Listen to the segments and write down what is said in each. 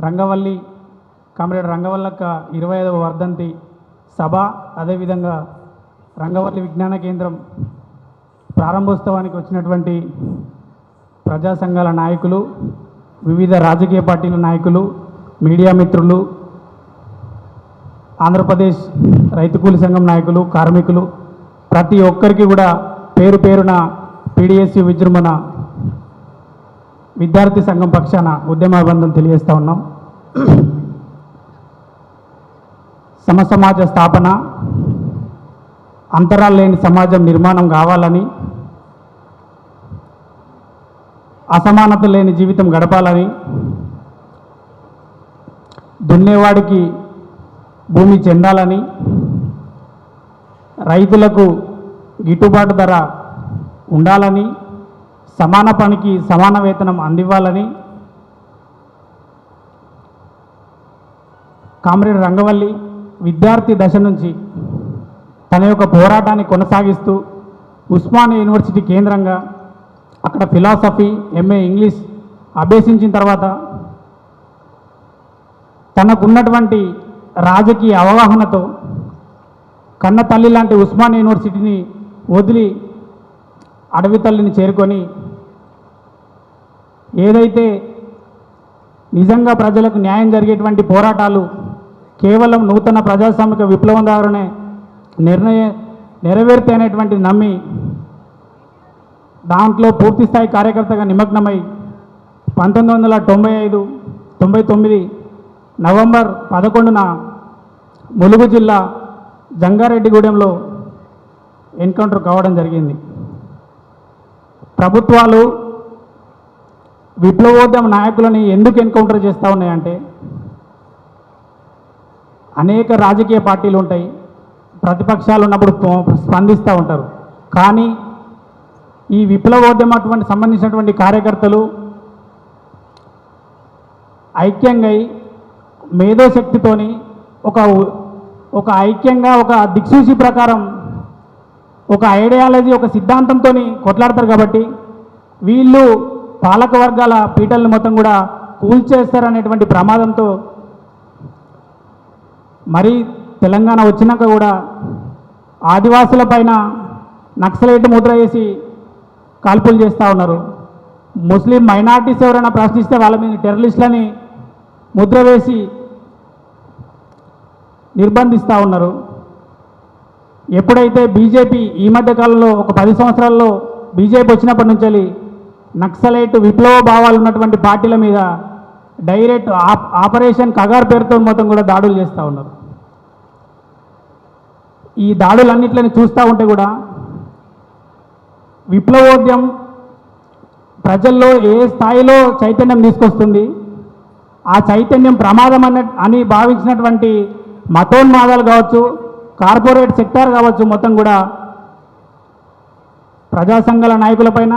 రంగవల్లి comrade రంగవల్లక్క 25వ వర్ధంతి సభ, అదేవిధంగా రంగవల్లి విజ్ఞాన కేంద్రం ప్రారంభోత్సవానికి వచ్చినటువంటి ప్రజా సంఘాల నాయకులు, వివిధ రాజకీయ పార్టీల నాయకులు, మీడియా మిత్రులు, ఆంధ్రప్రదేశ్ రైతు కూలి సంఘం నాయకులు, కార్మికులు, ప్రతి ఒక్కరికి కూడా పేరు పేరున పీడిఎస్యు విజృంభణ విద్యార్థి సంఘం పక్షాన ఉద్యమాభివందనం తెలియజేస్తూ ఉన్నాం. సమసమాజ స్థాపన, అంతరాలు లేని సమాజం నిర్మాణం కావాలని, అసమానత లేని జీవితం గడపాలని, దున్నేవాడికి భూమి చెందాలని, రైతులకు గిట్టుబాటు ధర ఉండాలని, సమాన పనికి సమాన వేతనం అందివ్వాలని కామ్రేడ్ రంగవల్లి విద్యార్థి దశ నుంచి తన యొక్క పోరాటాన్ని కొనసాగిస్తూ ఉస్మానియా యూనివర్సిటీ కేంద్రంగా అక్కడ ఫిలాసఫీ, ఎంఏ ఇంగ్లీష్ అభ్యసించిన తర్వాత తనకున్నటువంటి రాజకీయ అవగాహనతో కన్న తల్లి లాంటి ఉస్మానియా యూనివర్సిటీని వదిలి అడవి తల్లిని చేరుకొని ఏదైతే నిజంగా ప్రజలకు న్యాయం జరిగేటువంటి పోరాటాలు కేవలం నూతన ప్రజాస్వామిక విప్లవం ద్వారానే నెరవేరుతాయనేటువంటి నమ్మి దాంట్లో పూర్తిస్థాయి కార్యకర్తగా నిమగ్నమై 1999 నవంబర్ 11న ములుగు జిల్లా జంగారెడ్డిగూడెంలో ఎన్కౌంటర్ కావడం జరిగింది. ప్రభుత్వాలు విప్లవోద్యమ నాయకులని ఎందుకు ఎన్కౌంటర్ చేస్తూ ఉన్నాయంటే, అనేక రాజకీయ పార్టీలు ఉంటాయి, ప్రతిపక్షాలు ఉన్నప్పుడు స్పందిస్తూ ఉంటారు. కానీ ఈ విప్లవోద్యమ సంబంధించినటువంటి కార్యకర్తలు ఐక్యంగా మేధోశక్తితోని ఒక ఐక్యంగా ఒక దిక్సూచి ప్రకారం ఒక ఐడియాలజీ, ఒక సిద్ధాంతంతో కొట్లాడతారు. కాబట్టి వీళ్ళు పాలక వర్గాల పీటలను మొత్తం కూడా కూల్చేస్తారనేటువంటి ప్రమాదంతో మరి తెలంగాణ వచ్చినాక కూడా ఆదివాసుల పైన నక్సలైట్ ముద్ర వేసి కాల్పులు చేస్తూ ఉన్నారు. ముస్లిం మైనార్టీస్ ఎవరైనా ప్రశ్నిస్తే వాళ్ళ మీద టెర్రరిస్టులని ముద్ర వేసి నిర్బంధిస్తూ ఉన్నారు. ఎప్పుడైతే బీజేపీ ఈ మధ్య కాలంలో ఒక 10 సంవత్సరాల్లో బీజేపీ వచ్చినప్పటి నుంచి నక్సలైట్ విప్లవ భావాలు ఉన్నటువంటి పార్టీల మీద డైరెక్ట్ ఆపరేషన్ కగార్ పేరుతో మొత్తం కూడా దాడులు చేస్తూ ఉన్నారు. ఈ దాడులన్నింటిని చూస్తూ ఉంటే కూడా విప్లవోద్యమం ప్రజల్లో ఏ స్థాయిలో చైతన్యం తీసుకొస్తుంది, ఆ చైతన్యం ప్రమాదం అని భావించినటువంటి మతోన్మాదాలు కావచ్చు, కార్పొరేట్ సెక్టార్ కావచ్చు, మొత్తం కూడా ప్రజా సంఘాల నాయకులపైన,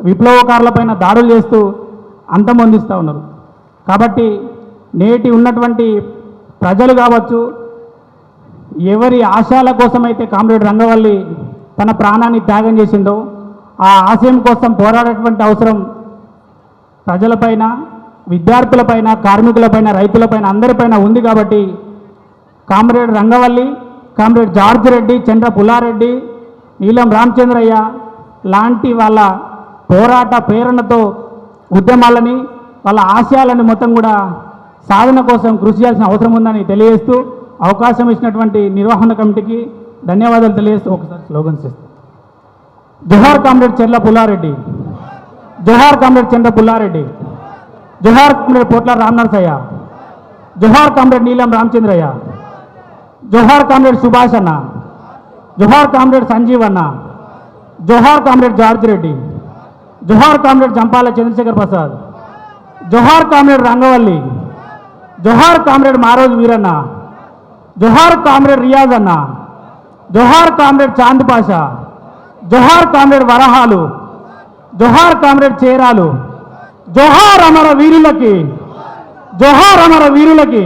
విప్లవకారులపైన దాడులు చేస్తూ అంతమొందిస్తూ ఉన్నారు. కాబట్టి నేటి ఉన్నటువంటి ప్రజలు కావచ్చు, ఎవరి ఆశయాల కోసమైతే కామ్రేడ్ రంగవల్లి తన ప్రాణాన్ని త్యాగం చేసిందో ఆ ఆశయం కోసం పోరాడేటువంటి అవసరం ప్రజలపైన, విద్యార్థులపైన, కార్మికులపైన, రైతులపైన, అందరిపైన ఉంది. కాబట్టి కామ్రేడ్ రంగవల్లి, కామ్రేడ్ జార్జ్ రెడ్డి, చంద్ర పుల్లారెడ్డి, నీలం రామచంద్రయ్య లాంటి వాళ్ళ పోరాట ప్రేరణతో ఉద్యమాలని, వాళ్ళ ఆశయాలను మొత్తం కూడా సాధన కోసం కృషి చేయాల్సిన అవసరం ఉందని తెలియజేస్తూ అవకాశం ఇచ్చినటువంటి నిర్వహణ కమిటీకి ధన్యవాదాలు తెలియజేస్తూ ఒకసారి స్లోగన్స్ ఇస్తాం. జోహార్ కామ్రేడ్ చంద్ర పుల్లారెడ్డి, జోహార్ కామ్రేడ్ చంద్ర పుల్లారెడ్డి, జోహార్ కామ్రేడ్ పోట్ల రామనరసయ్య, జోహార్ కామ్రేడ్ నీలం రామచంద్రయ్య, జోహార్ కామ్రేడ్ సుభాష్ అన్న, జోహార్ కామ్రేడ్ సంజీవ్ అన్న, జోహార్ కామ్రేడ్ జార్జ్ రెడ్డి, జోహార్ కామ్రేడ్ జంపాల చంద్రశేఖర్ ప్రసాద్, జోహార్ కామ్రేడ్ రంగవల్లి, జోహార్ కామ్రేడ్ మారోజు వీరన్న, జోహార్ కామ్రేడ్ రియాజ్ అన్న, జోహార్ కామ్రేడ్ చాంద్ పాషా, జోహార్ కామ్రేడ్ వరహాలు, జోహార్ కామ్రేడ్ చేరాలు, జోహార్ అమర వీరులకి, జోహార్ అమర వీరులకి.